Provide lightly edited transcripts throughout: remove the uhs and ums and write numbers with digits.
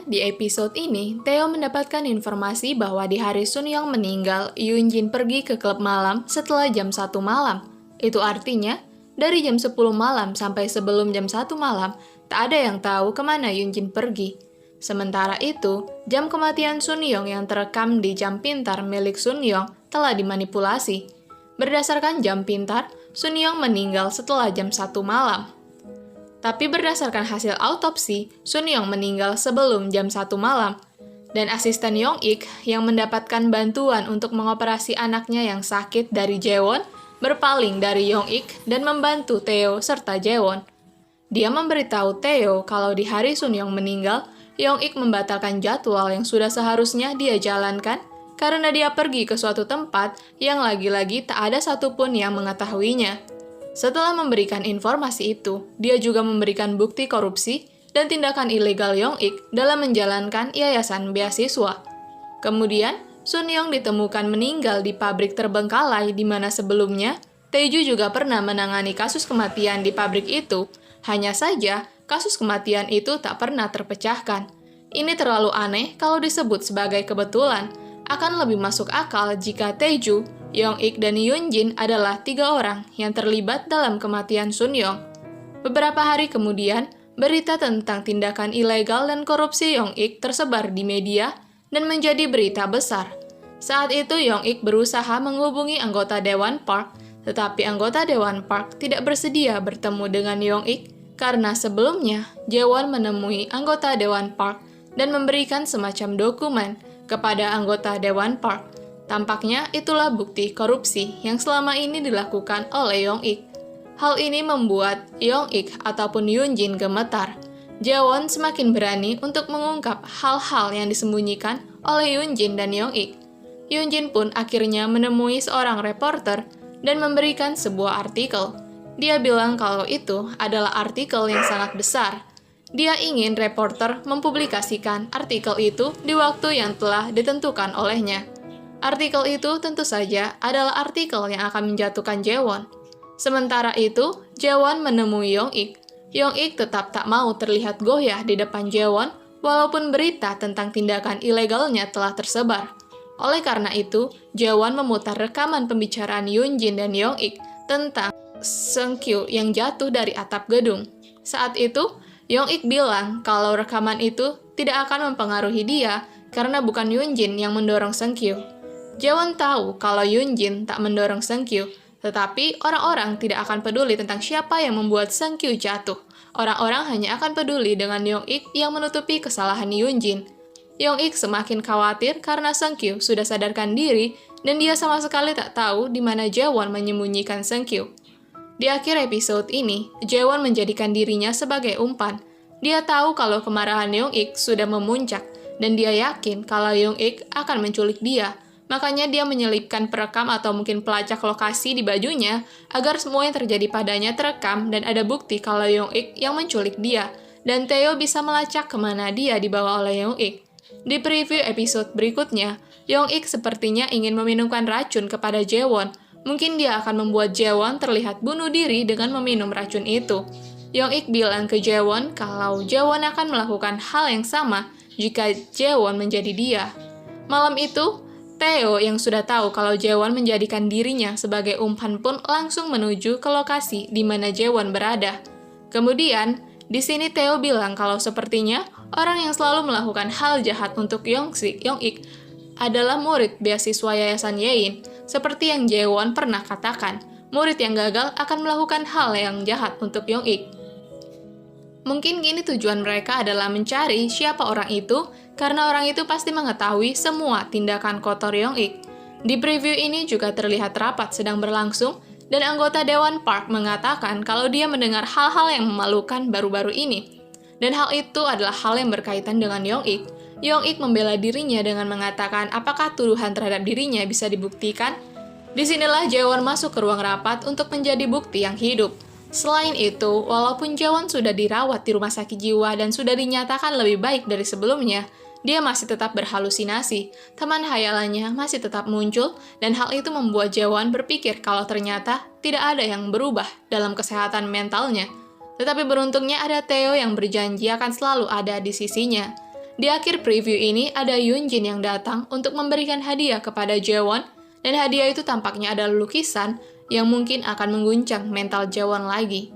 di episode ini, Theo mendapatkan informasi bahwa di hari Sun Young meninggal, Yoon Jin pergi ke klub malam setelah jam 1 malam. Itu artinya, dari jam 10 malam sampai sebelum jam 1 malam, tak ada yang tahu kemana Yoon Jin pergi. Sementara itu, jam kematian Sun Young yang terekam di jam pintar milik Sun Young telah dimanipulasi. Berdasarkan jam pintar, Sun Young meninggal setelah jam 1 malam. Tapi berdasarkan hasil autopsi, Sun Young meninggal sebelum jam 1 malam. Dan asisten Young Ik yang mendapatkan bantuan untuk mengoperasi anaknya yang sakit dari Jaewon, berpaling dari Young Ik dan membantu Theo serta Jaewon. Dia memberitahu Theo kalau di hari Sun Young meninggal, Young Ik membatalkan jadwal yang sudah seharusnya dia jalankan karena dia pergi ke suatu tempat yang lagi-lagi tak ada satupun yang mengetahuinya. Setelah memberikan informasi itu, dia juga memberikan bukti korupsi dan tindakan ilegal Young Ik dalam menjalankan yayasan beasiswa. Kemudian, Sun Young ditemukan meninggal di pabrik terbengkalai di mana sebelumnya, Taeju juga pernah menangani kasus kematian di pabrik itu. Hanya saja, kasus kematian itu tak pernah terpecahkan. Ini terlalu aneh kalau disebut sebagai kebetulan. Akan lebih masuk akal jika Taeju, Young Ik, dan Yoon Jin adalah 3 orang yang terlibat dalam kematian Sun Young. Beberapa hari kemudian, berita tentang tindakan ilegal dan korupsi Young Ik tersebar di media dan menjadi berita besar. Saat itu Young Ik berusaha menghubungi anggota Dewan Park, tetapi anggota Dewan Park tidak bersedia bertemu dengan Young Ik karena sebelumnya Jaewon menemui anggota Dewan Park dan memberikan semacam dokumen kepada anggota Dewan Park. Tampaknya itulah bukti korupsi yang selama ini dilakukan oleh Young Ik. Hal ini membuat Young Ik ataupun Yoon Jin gemetar. Jaewon semakin berani untuk mengungkap hal-hal yang disembunyikan oleh Yoon Jin dan Young Ik. Yoon Jin pun akhirnya menemui seorang reporter dan memberikan sebuah artikel. Dia bilang kalau itu adalah artikel yang sangat besar. Dia ingin reporter mempublikasikan artikel itu di waktu yang telah ditentukan olehnya. Artikel itu tentu saja adalah artikel yang akan menjatuhkan Jaewon. Sementara itu, Jaewon menemui Young Ik. Young Ik tetap tak mau terlihat goyah di depan Jaewon, walaupun berita tentang tindakan ilegalnya telah tersebar. Oleh karena itu, Jaewon memutar rekaman pembicaraan Yoon Jin dan Young Ik tentang Seungkyu yang jatuh dari atap gedung. Saat itu, Young Ik bilang kalau rekaman itu tidak akan mempengaruhi dia karena bukan Yoon Jin yang mendorong Seungkyu. Jaewon tahu kalau Yoon Jin tak mendorong Seungkyu, tetapi orang-orang tidak akan peduli tentang siapa yang membuat Seungkyu jatuh. Orang-orang hanya akan peduli dengan Young Ik yang menutupi kesalahan Yoon Jin. Young Ik semakin khawatir karena Seungkyu sudah sadarkan diri dan dia sama sekali tak tahu di mana Jaewon menyembunyikan Seungkyu. Di akhir episode ini, Jaewon menjadikan dirinya sebagai umpan. Dia tahu kalau kemarahan Young Ik sudah memuncak, dan dia yakin kalau Young Ik akan menculik dia. Makanya dia menyelipkan perekam atau mungkin pelacak lokasi di bajunya, agar semua yang terjadi padanya terekam dan ada bukti kalau Young Ik yang menculik dia, dan Theo bisa melacak kemana dia dibawa oleh Young Ik. Di preview episode berikutnya, Young Ik sepertinya ingin meminumkan racun kepada Jaewon. Mungkin dia akan membuat Jaewon terlihat bunuh diri dengan meminum racun itu. Young Ik bilang ke Jaewon kalau Jaewon akan melakukan hal yang sama jika Jaewon menjadi dia. Malam itu, Theo yang sudah tahu kalau Jaewon menjadikan dirinya sebagai umpan pun langsung menuju ke lokasi di mana Jaewon berada. Kemudian, di sini Theo bilang kalau sepertinya orang yang selalu melakukan hal jahat untuk Young Ik adalah murid beasiswa Yayasan Yein. Seperti yang Jaewon pernah katakan, murid yang gagal akan melakukan hal yang jahat untuk Young Ik. Mungkin kini tujuan mereka adalah mencari siapa orang itu, karena orang itu pasti mengetahui semua tindakan kotor Young Ik. Di preview ini juga terlihat rapat sedang berlangsung, dan anggota Dewan Park mengatakan kalau dia mendengar hal-hal yang memalukan baru-baru ini. Dan hal itu adalah hal yang berkaitan dengan Young Ik. Young Ik membela dirinya dengan mengatakan apakah tuduhan terhadap dirinya bisa dibuktikan. Disinilah Jaewon masuk ke ruang rapat untuk menjadi bukti yang hidup. Selain itu, walaupun Jaewon sudah dirawat di rumah sakit jiwa dan sudah dinyatakan lebih baik dari sebelumnya, dia masih tetap berhalusinasi. Teman hayalannya masih tetap muncul, dan hal itu membuat Jaewon berpikir kalau ternyata tidak ada yang berubah dalam kesehatan mentalnya. Tetapi beruntungnya ada Theo yang berjanji akan selalu ada di sisinya. Di akhir preview ini ada Yoonjin yang datang untuk memberikan hadiah kepada Jaewon, dan hadiah itu tampaknya adalah lukisan yang mungkin akan mengguncang mental Jaewon lagi.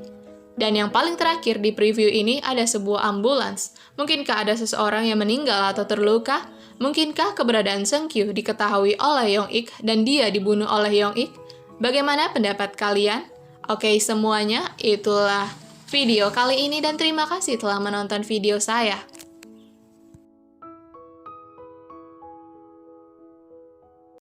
Dan yang paling terakhir di preview ini ada sebuah ambulans. Mungkinkah ada seseorang yang meninggal atau terluka? Mungkinkah keberadaan Seungkyu diketahui oleh Young-ik dan dia dibunuh oleh Young-ik? Bagaimana pendapat kalian? Oke semuanya, itulah video kali ini dan terima kasih telah menonton video saya.